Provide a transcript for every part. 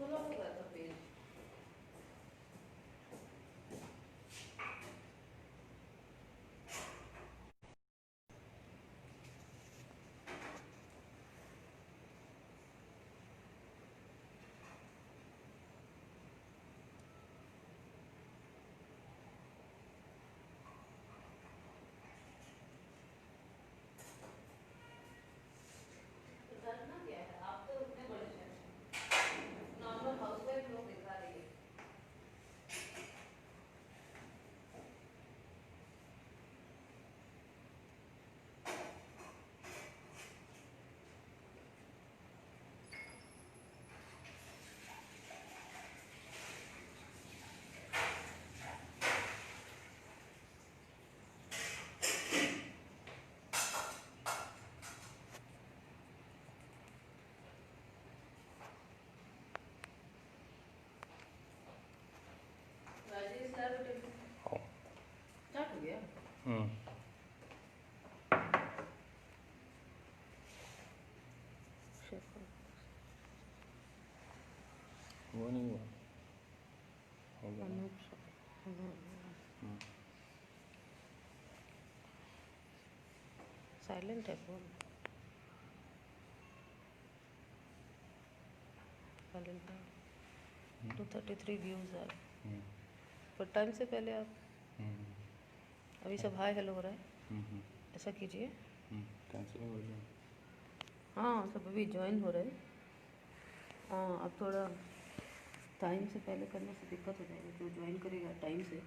खुला हो गया था पेज। तो करना क्या है, आप तो उतने बड़े शेफ, नॉर्मल हाउसवाइफ लोग दिखा रही है। राजेश लाल स्टार्ट हो गया। वो नहीं हुआ हो गया ना? साइलेंट है फोन, साइलेंट है। 233 व्यूज आए, पर टाइम से पहले आप अभी सब हाय हेलो हो रहा है, ऐसा कीजिए। कैंसिल हो गया। हाँ सब अभी ज्वाइन हो रहे हैं। हाँ अब थोड़ा टाइम से पहले करने से दिक्कत हो जाएगी, जो ज्वाइन करेगा टाइम से।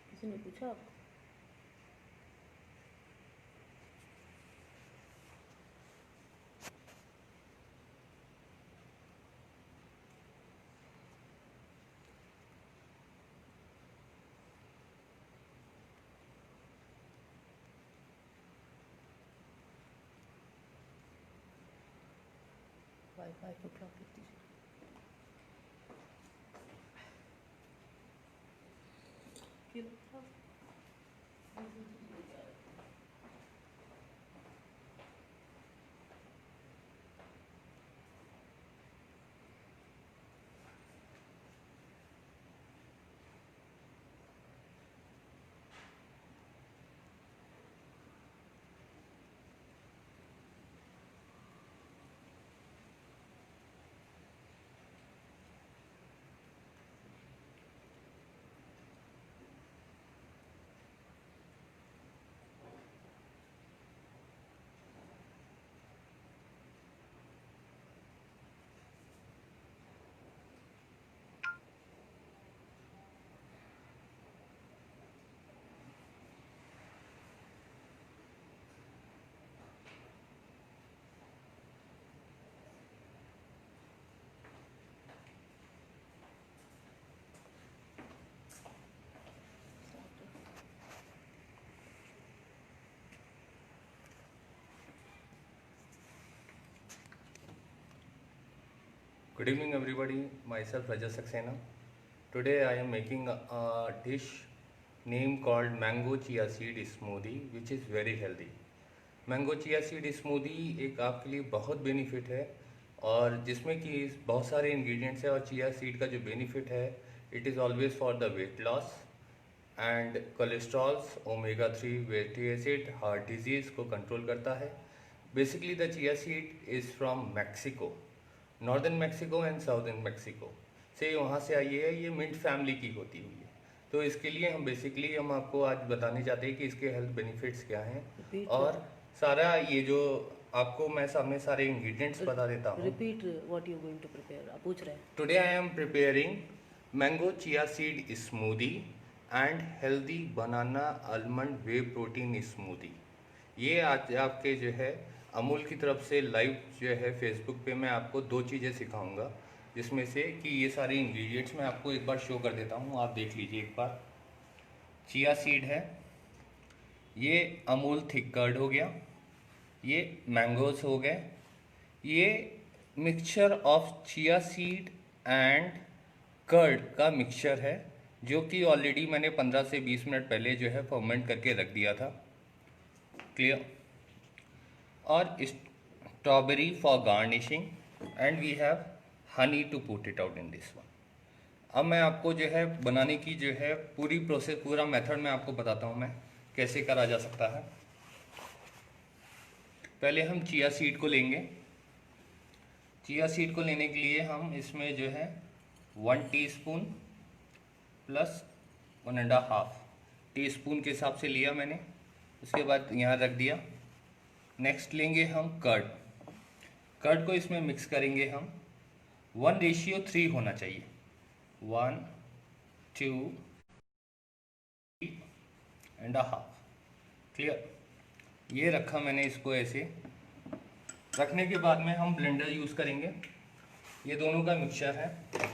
किसी ने पूछा आपको? वाईफाई को क्लॉक कर दीजिए। Good evening, everybody. Myself Rajat Saxena. Today I am making a dish name called mango chia seed smoothie, which is very healthy. Mango chia seed smoothie एक आपके लिए बहुत बेनिफिट है, और जिसमें कि बहुत सारे इंग्रेडिएंट्स है। और चिया सीड का जो बेनिफिट है, it is always for the weight loss and cholesterols, omega 3 fatty acid, heart disease को कंट्रोल करता है। Basically the chia seed is from Mexico, northern Mexico and southern Mexico से वहाँ से आई है। ये मिंट फैमिली की होती हुई है। तो इसके लिए हम आपको आज बताने चाहते हैं कि इसके हेल्थ बेनिफिट्स क्या हैं, और सारा ये जो आपको मैं सामने सारे इंग्रेडिएंट्स बता देता हूँ। Repeat what you going to prepare, आप पूछ रहे हैं। Today I am preparing mango chia seed smoothie and healthy banana almond whey protein smoothie. ये आज आपके जो है अमूल की तरफ से लाइव जो है फेसबुक पे मैं आपको दो चीज़ें सिखाऊंगा, जिसमें से कि ये सारे इंग्रेडिएंट्स मैं आपको एक बार शो कर देता हूँ, आप देख लीजिए एक बार। चिया सीड है, ये अमूल थिक कर्ड हो गया, ये मैंगोस हो गए, ये mixture of chia seed and curd का मिक्सचर है, जो कि ऑलरेडी मैंने 15 से 20 मिनट पहले जो है फर्मेंट करके रख दिया था। क्लियर। और strawberry for garnishing and we have honey to put it out in this one. अब मैं आपको जो है बनाने की जो है पूरी प्रोसेस, पूरा मेथड मैं आपको बताता हूँ मैं कैसे करा जा सकता है। पहले हम चिया सीड को लेंगे। चिया सीड को लेने के लिए हम इसमें जो है 1 टीस्पून प्लस 1.5 टीस्पून के हिसाब से लिया मैंने, उसके बाद यहाँ रख दिया। नेक्स्ट लेंगे हम कर्ड। कर्ड को इसमें मिक्स करेंगे हम, 1:3 होना चाहिए, 1, 2, 3.5। क्लियर। ये रखा मैंने इसको ऐसे। रखने के बाद में हम ब्लेंडर यूज़ करेंगे। ये दोनों का मिक्सचर है।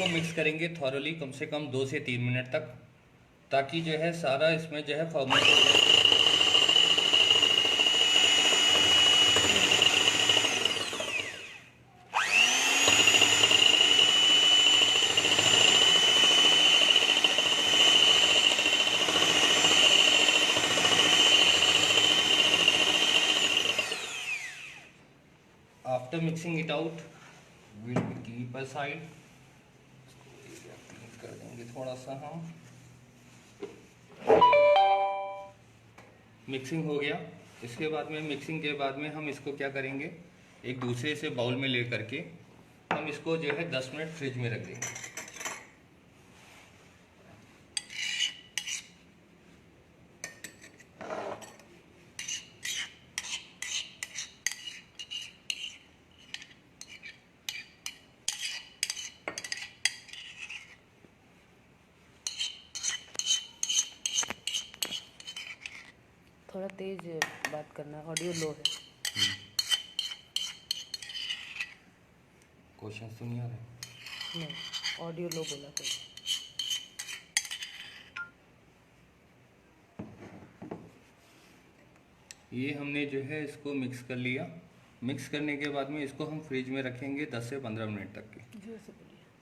मिक्स करेंगे थॉरली कम से कम 2 से 3 मिनट तक, ताकि जो है सारा इसमें जो है फर्मेंट हो जाए। After mixing it out will keep aside. कर देंगे थोड़ा सा हम। मिक्सिंग हो गया। इसके बाद में मिक्सिंग के बाद में हम इसको क्या करेंगे, एक दूसरे से बाउल में ले करके हम इसको जो है 10 मिनट फ्रिज में रख देंगे। थोड़ा तेज बात करना है, ऑडियो लो है। क्वेश्चन तो नहीं आ रहे? नहीं, ऑडियो लो बोला कोई। ये हमने जो है इसको मिक्स कर लिया। मिक्स करने के बाद में इसको हम फ्रिज में रखेंगे 10 से 15 मिनट तक के।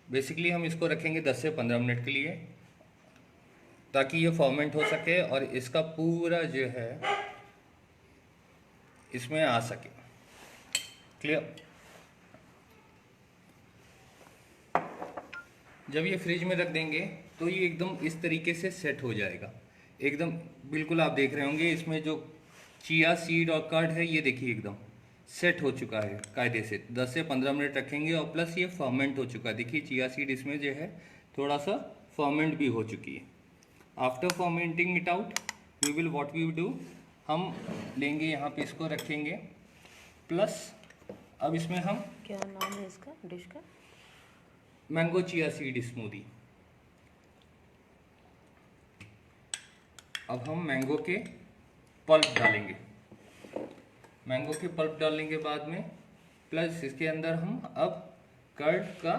बेसिकली हम इसको रखेंगे 10 से 15 मिनट के लिए, ताकि ये फर्मेंट हो सके और इसका पूरा जो है इसमें आ सके। क्लियर। जब ये फ्रिज में रख देंगे तो ये एकदम इस तरीके से सेट हो जाएगा, एकदम बिल्कुल। आप देख रहे होंगे इसमें जो चिया सीड और कर्ड है, ये देखिए एकदम सेट हो चुका है कायदे से। 10 से 15 मिनट रखेंगे और प्लस ये फर्मेंट हो चुका है। देखिए चिया सीड इसमें जो है थोड़ा सा फर्मेंट भी हो चुकी है। After fermenting it out we will what we do, हम लेंगे यहाँ पे इसको रखेंगे, प्लस अब इसमें हम, क्या नाम है इसका डिश का? Mango chia seed smoothie. अब हम मैंगो के पल्प डालेंगे। मैंगो के पल्प डालने के बाद में प्लस इसके अंदर हम अब कर्ड का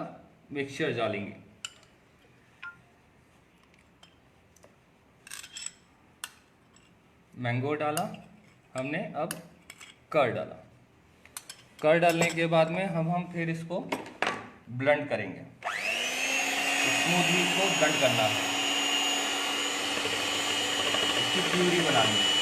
मिक्सचर डालेंगे। मैंगो डाला हमने, अब कर्ड डाला। कर्ड डालने के बाद में हम फिर इसको ब्लेंड करेंगे। स्मूथली इसको ब्लेंड करना है, इसकी प्यूरी बनानी है।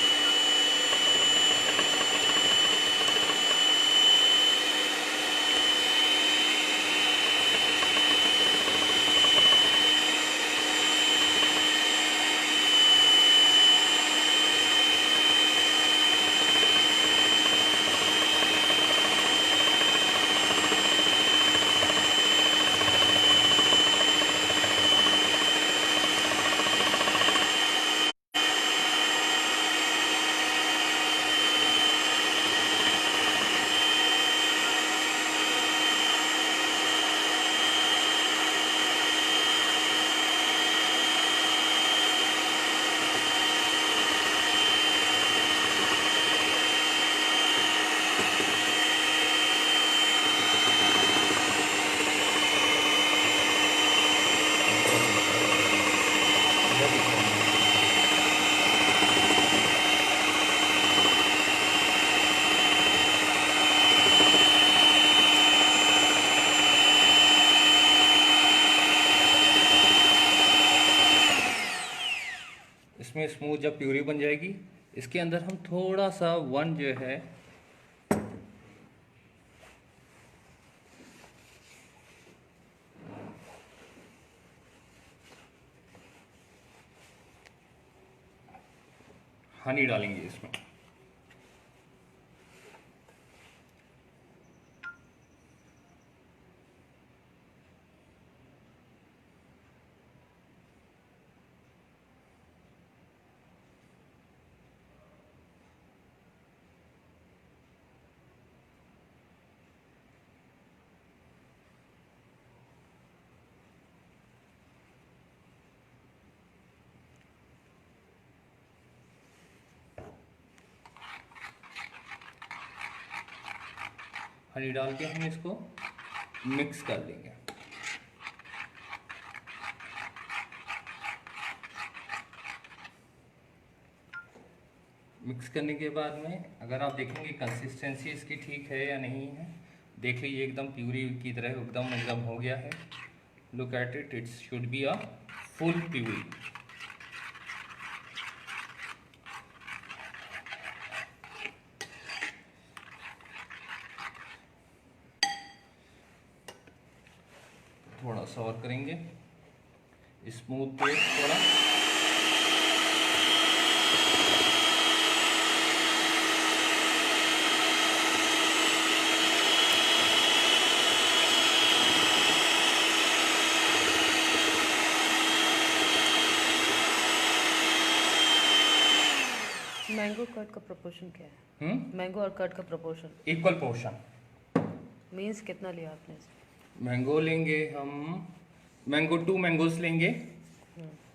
इसमें स्मूथ जब प्यूरी बन जाएगी, इसके अंदर हम थोड़ा सा वन जो है हनी डालेंगे इसमें। हनी डाल के हम इसको मिक्स कर लेंगे। मिक्स करने के बाद में अगर आप देखेंगे कंसिस्टेंसी इसकी ठीक है या नहीं है, देख लीजिए एकदम प्यूरी की तरह एकदम हो गया है। Look at it, it should be a full puree. थोड़ा सा और करेंगे, स्मूथ पेस्ट थोड़ा। मैंगो कर्ड का प्रोपोर्शन क्या है? मैंगो और कर्ड का प्रोपोर्शन इक्वल पोर्शन मीन्स कितना लिया आपने इसमें? मैंगो लेंगे हम, मैंगो 2 मैंगोस लेंगे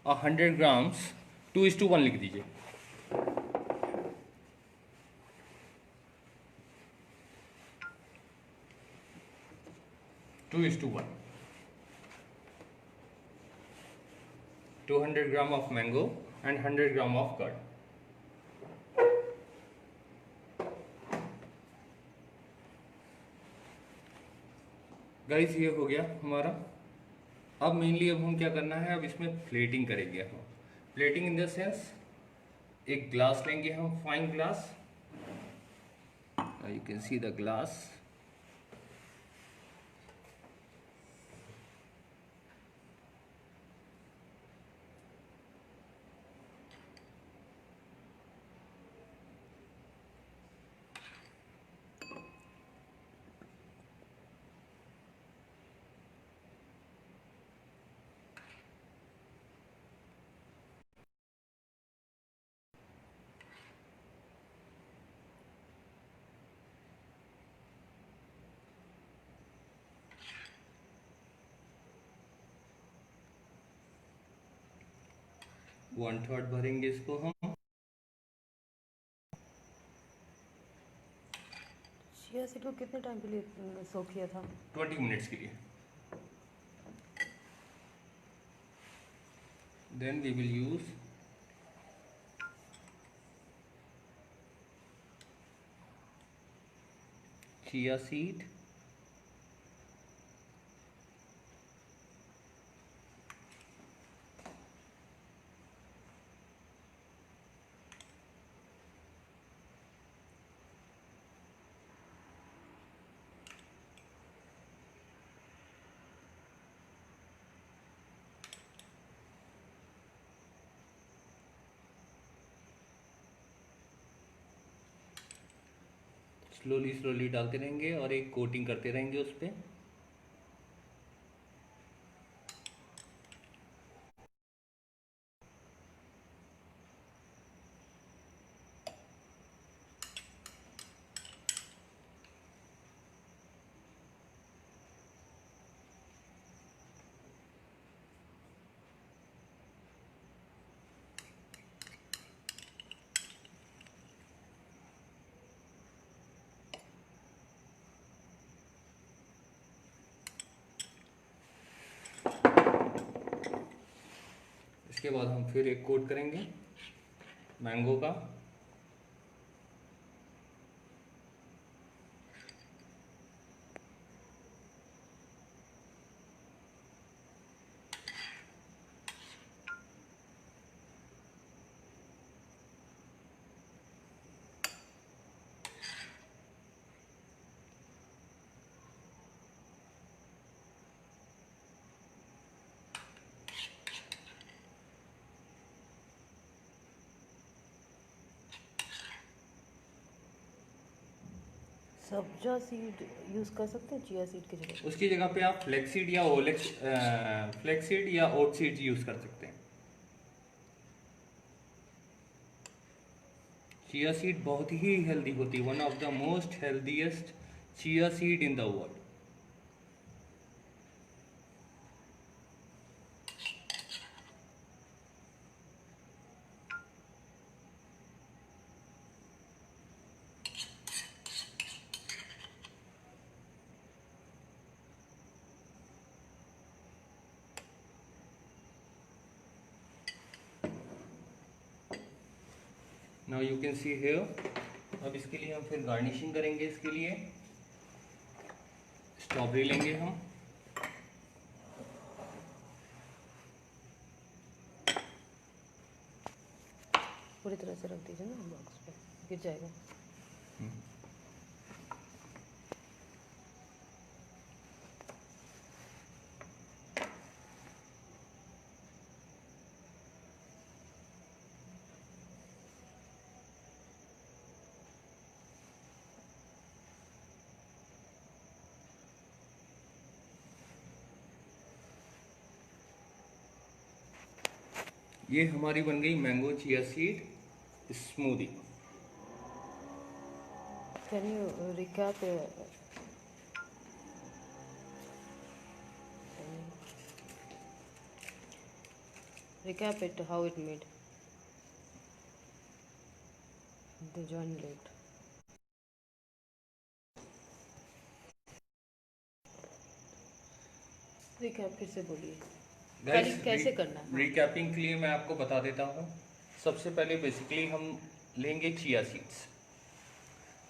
और 100 ग्राम्स 2:1 लिख दीजिए। 2:1, 200 gram of mango and 100 gram of curd. Guys ये हो गया हमारा। अब मेनली अब हम क्या करना है, अब इसमें प्लेटिंग करेंगे हम। प्लेटिंग इन द सेंस, एक ग्लास लेंगे हम, fine glass, you can see the glass. One third भरेंगे इसको हम। चिया सीड को कितने टाइम के लिए सोक किया था? 20 मिनट्स के लिए। Then we will use chia seed, slowly slowly डालते रहेंगे और एक कोटिंग करते रहेंगे उस पर। इसके बाद हम फिर एक कोट करेंगे मैंगो का। सब्जा सीड यूज़ कर सकते हैं चिया सीड की जगह? उसकी जगह पे आप फ्लेक्सीड या फ्लेक्सीड या ओट सीड्स यूज कर सकते हैं। चिया सीड बहुत ही हेल्दी होती है, one of the most healthiest chia seed in the world. Now you can see here. अब इसके लिए हम फिर गार्निशिंग करेंगे। इसके लिए स्ट्रॉबेरी लेंगे हम, पूरी तरह से रख दीजिए ना बॉक्स पे, गिर जाएगा। ये हमारी बन गई mango chia seed smoothie. Can you recap it how it made the joint late? Recap फिर से बोलिए, गाइस कैसे करना है? रिकैपिंग के लिए मैं आपको बता देता हूँ। सबसे पहले बेसिकली हम लेंगे चिया सीड्स।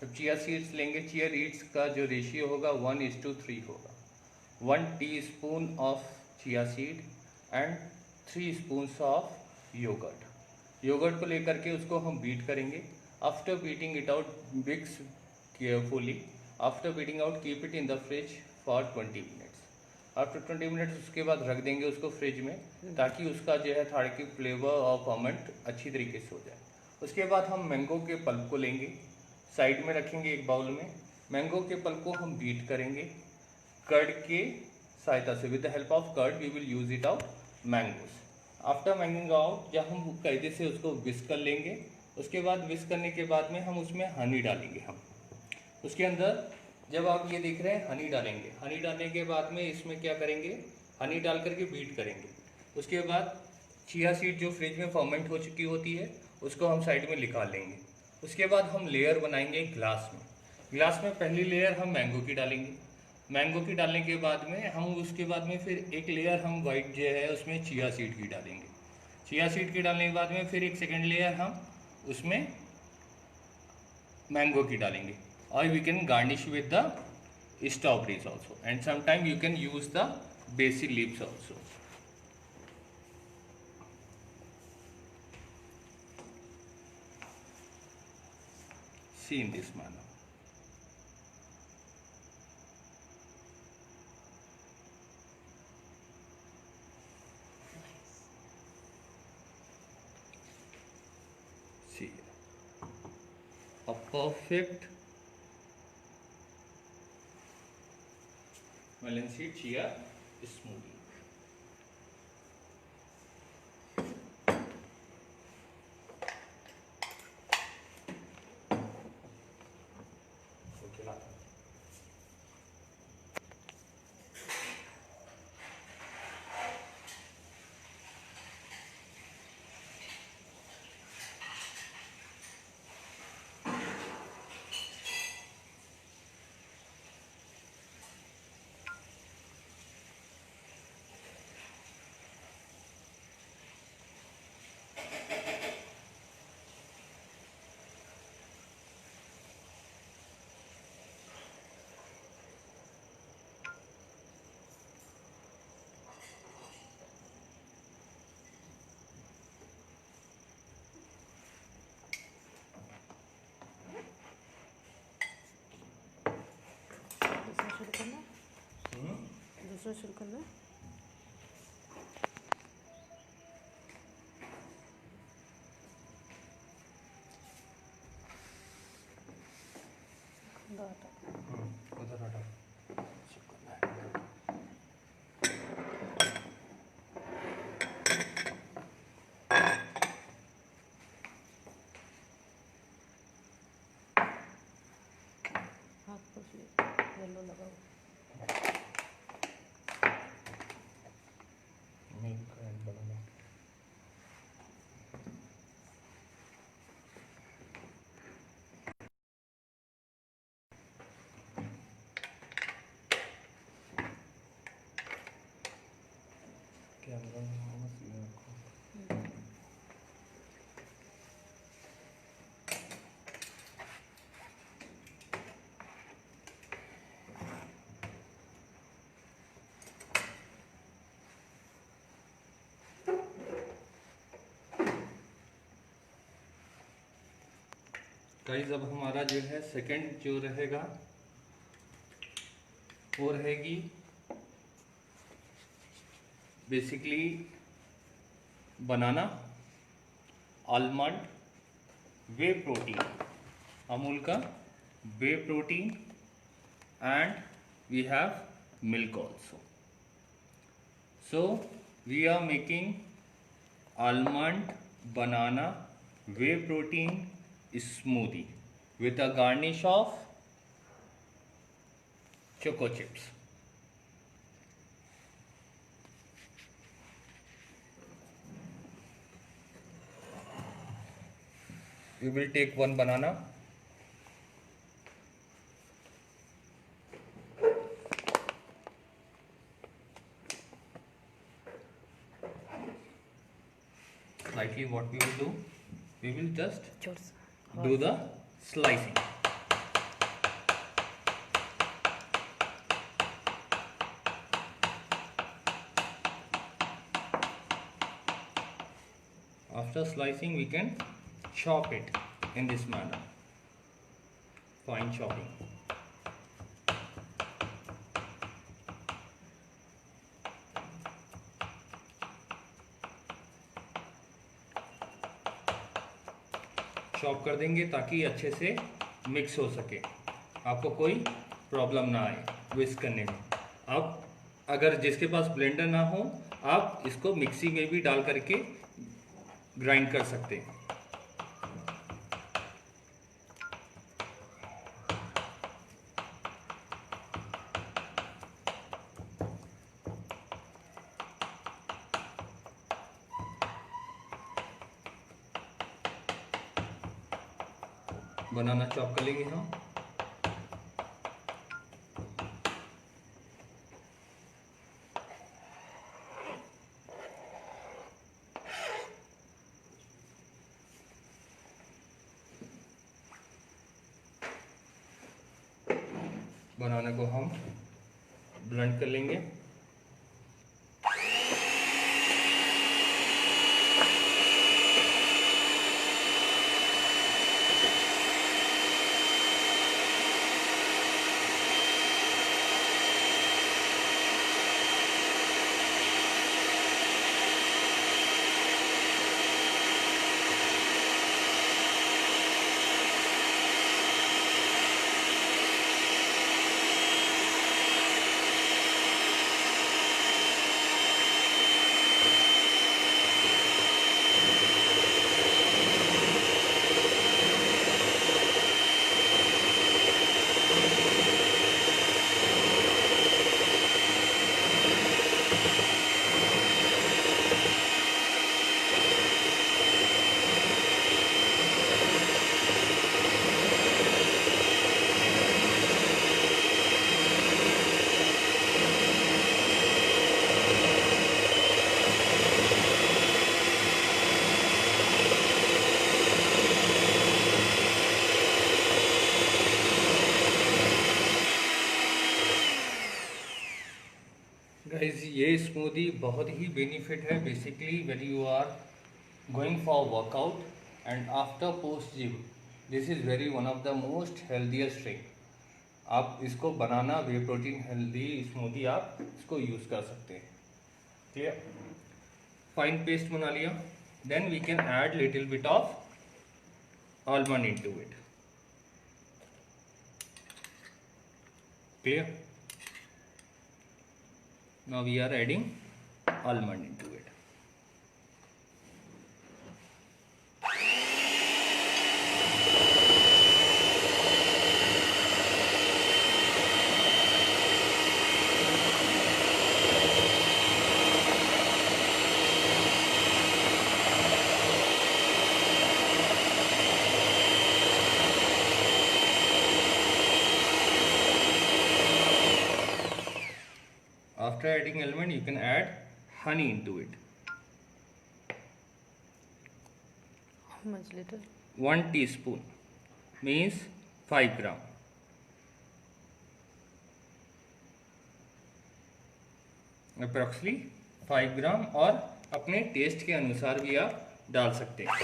जब चिया सीड्स लेंगे, चिया सीड्स का जो रेशियो होगा 1:3 होगा। 1 teaspoon of chia seed and 3 spoons of yoghurt. Yoghurt को लेकर के उसको हम बीट करेंगे। After beating it out, mix carefully. After beating out, keep it in the fridge for 20 minutes. After 20 minutes उसके बाद रख देंगे उसको फ्रिज में, ताकि उसका जो है थोड़ा की फ्लेवर और फर्मेंट अच्छी तरीके से हो जाए। उसके बाद हम मैंगो के पल्प को लेंगे, साइड में रखेंगे एक बाउल में। मैंगो के पल्प को हम बीट करेंगे कर्ड के सहायता से। With the help of curd we will use it out mangoes. After manging out, जब हम कायदे से उसको विस्क कर लेंगे, उसके बाद विस्क करने के बाद में हम उसमें हनी डालेंगे। हम उसके अंदर, जब आप ये देख रहे हैं, हनी डालेंगे। हनी डालने के बाद में इसमें क्या करेंगे, हनी डाल करके बीट करेंगे। उसके बाद चिया सीड जो फ्रिज में फर्मेंट हो चुकी होती है, उसको हम साइड में निकाल लेंगे। उसके बाद हम लेयर बनाएंगे ग्लास में। ग्लास में पहली लेयर हम मैंगो की डालेंगे। मैंगो की डालने के बाद में हम उसके बाद में फिर एक लेयर हम वाइट जो है उसमें चिया सीड की डालेंगे। चिया सीड की डालने के बाद में फिर एक सेकेंड लेयर हम उसमें मैंगो की डालेंगे। Or we can garnish with the strawberries also, and sometime you can use the basil leaves also. See in this manner. See, a perfect melon seed chia smoothie. Okay, दूसरा शुरू करना है। आटा camera सीधा रखो। Guys अब हमारा जो है सेकंड जो रहेगा वो रहेगी basically banana, almond, whey protein, Amul का whey protein, and we have milk also. So we are making almond, banana, whey protein smoothie with a garnish of choco chips. We will take one banana. Slightly what we will do, we will just do the slicing. After slicing we can chop it in this manner, fine chopping. Chop कर देंगे ताकि अच्छे से mix हो सके, आपको कोई problem ना आए विस्क करने में. आप अगर जिसके पास ब्लेंडर ना हो आप इसको मिक्सी में भी डाल करके ग्राइंड कर सकते हैं. बनाना चॉप कर लेंगे हम. बनाना को हम ब्लेंड कर लेंगे. गाइस ये स्मूदी बहुत ही बेनिफिट है. Basically when you are going for workout and after post gym, this is very one of the most healthiest drink. आप इसको banana whey protein healthy smoothie आप इसको यूज़ कर सकते हैं. क्लियर? फाइन पेस्ट बना लिया. Then we can add little bit of almond into it. Clear? Now we are adding almond into it. After adding almond, you can add honey into it. How much little? 1 teaspoon means 5 gram. Approximately 5 ग्राम, और अपने test के अनुसार भी आप डाल सकते हैं.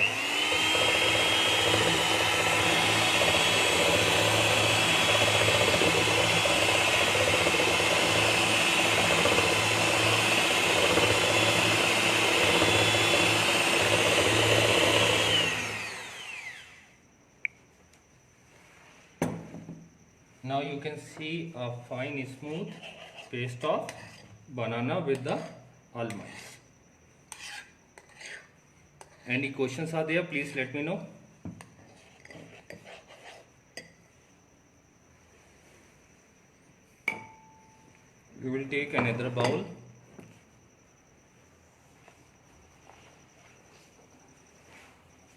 Now you can see a fine smooth paste of banana with the almonds. Any questions are there? Please let me know. We will take another bowl.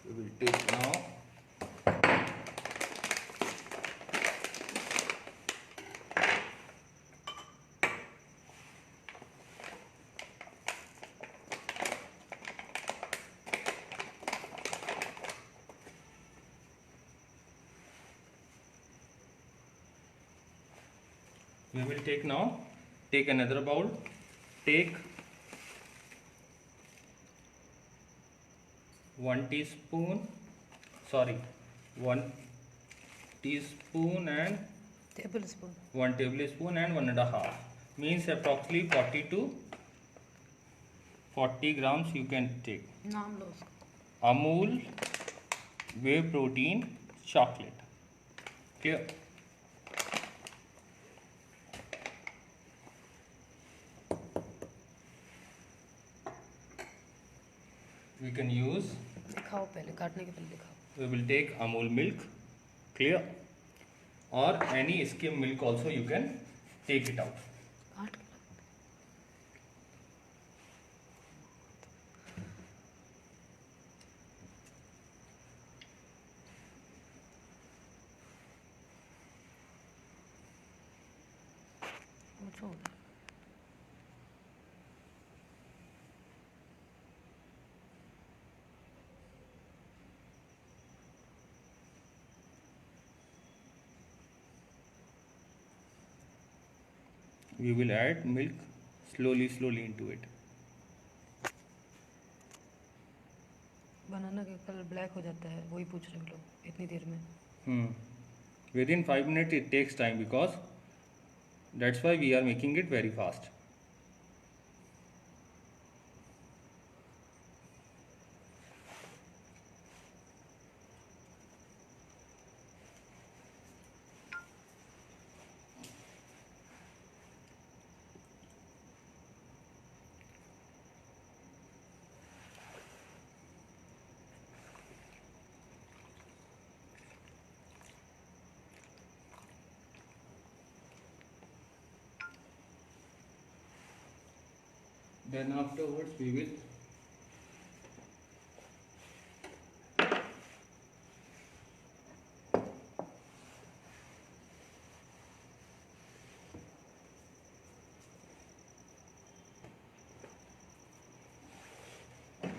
We will take now. We will take now. Take another bowl. Take 1 teaspoon. Sorry, 1 teaspoon and Tablespoon. 1 tablespoon and 1.5. Means approximately 40 to 40 grams you can take. नाम लो उसका. Amul whey protein chocolate. Clear? We can use. दिखाओ पहले, काटने के पहले दिखाओ. We will take Amul milk. Clear? Or any skim milk also you can take it out. काट के ला. वो छोड़. We will add milk slowly into it. बनाना का कलर ब्लैक हो जाता है, वही पूछ रहे हैं लोग इतनी देर में. Within 5 minutes it takes time, because that's why we are making it very fast. Then afterwards we will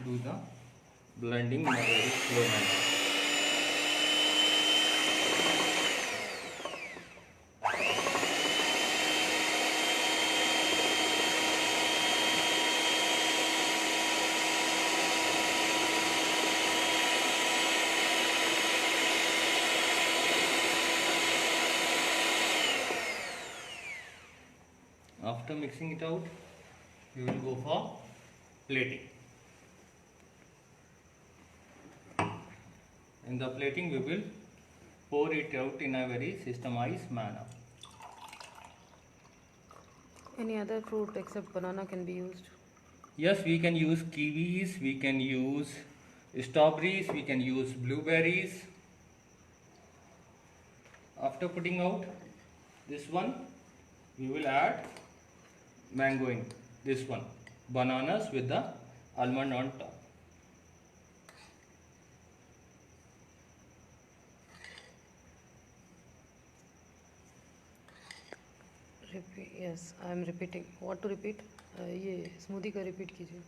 do the blending in a very slow manner. After mixing it out, we will go for plating. In the plating, we will pour it out in a very systemized manner. Any other fruit except banana can be used? Yes, we can use kiwis, we can use strawberries, we can use blueberries. After putting out this one, we will add mango in this one, bananas with the almond on top. Repeat. Yes I am repeating what to repeat. ये स्मूदी का repeat कीजिए.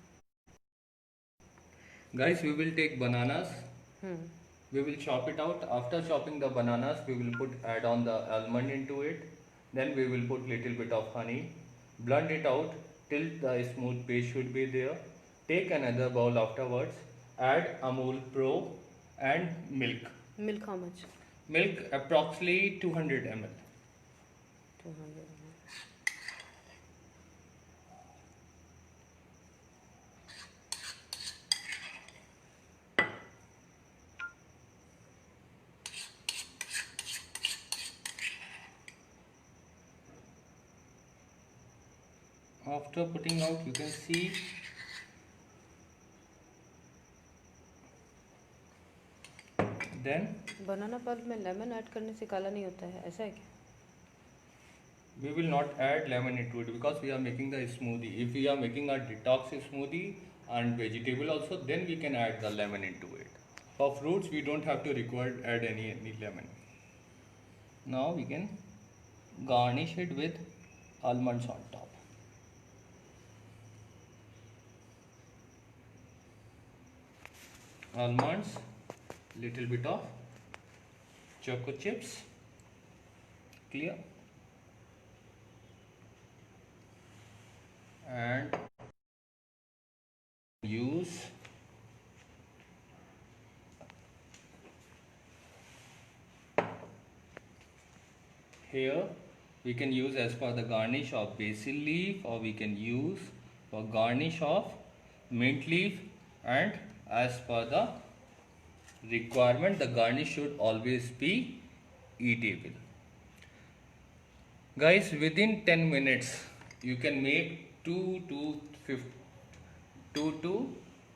Guys, we will take bananas. Hmm. We will chop it out. After chopping the bananas, we will add on the almond into it. Then we will put little bit of honey. Blend it out till the smooth paste should be there. Take another bowl afterwards. Add Amul Pro and milk. Milk how much? Milk approximately 200 ml. 200. After putting out, you can see then banana pulp में lemon add करने से काला नहीं होता है, ऐसा है क्या? we will not add lemon into it because we are making the smoothie. If we are making a detox smoothie and vegetable also, then we can add the lemon into it. For fruits, we don't have to add any lemon. Now we can garnish it with almonds on top. Almonds, little bit of choco chips, clear, and use here we can use as per the garnish of basil leaf, or we can use for garnish of mint leaf, and as per the requirement the garnish should always be eatable. Guys, within 10 minutes you can make 2 to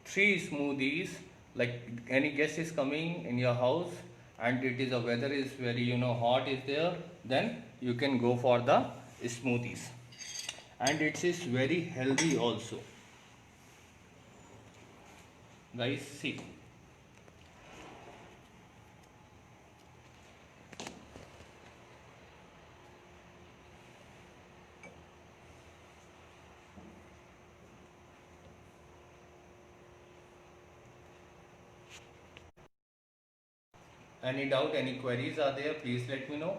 3 smoothies. Like any guest is coming in your house and it is, the weather is very hot is there, then you can go for the smoothies, and it is very healthy also. Guys, see. Any doubt, any queries are there, please let me know.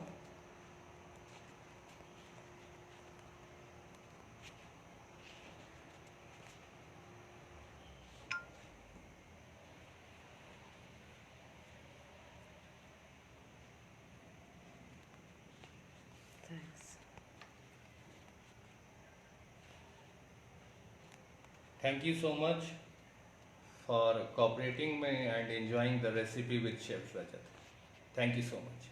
Thanks. Thank you so much for cooperating me and enjoying the recipe with Chef Rajat. Thank you so much.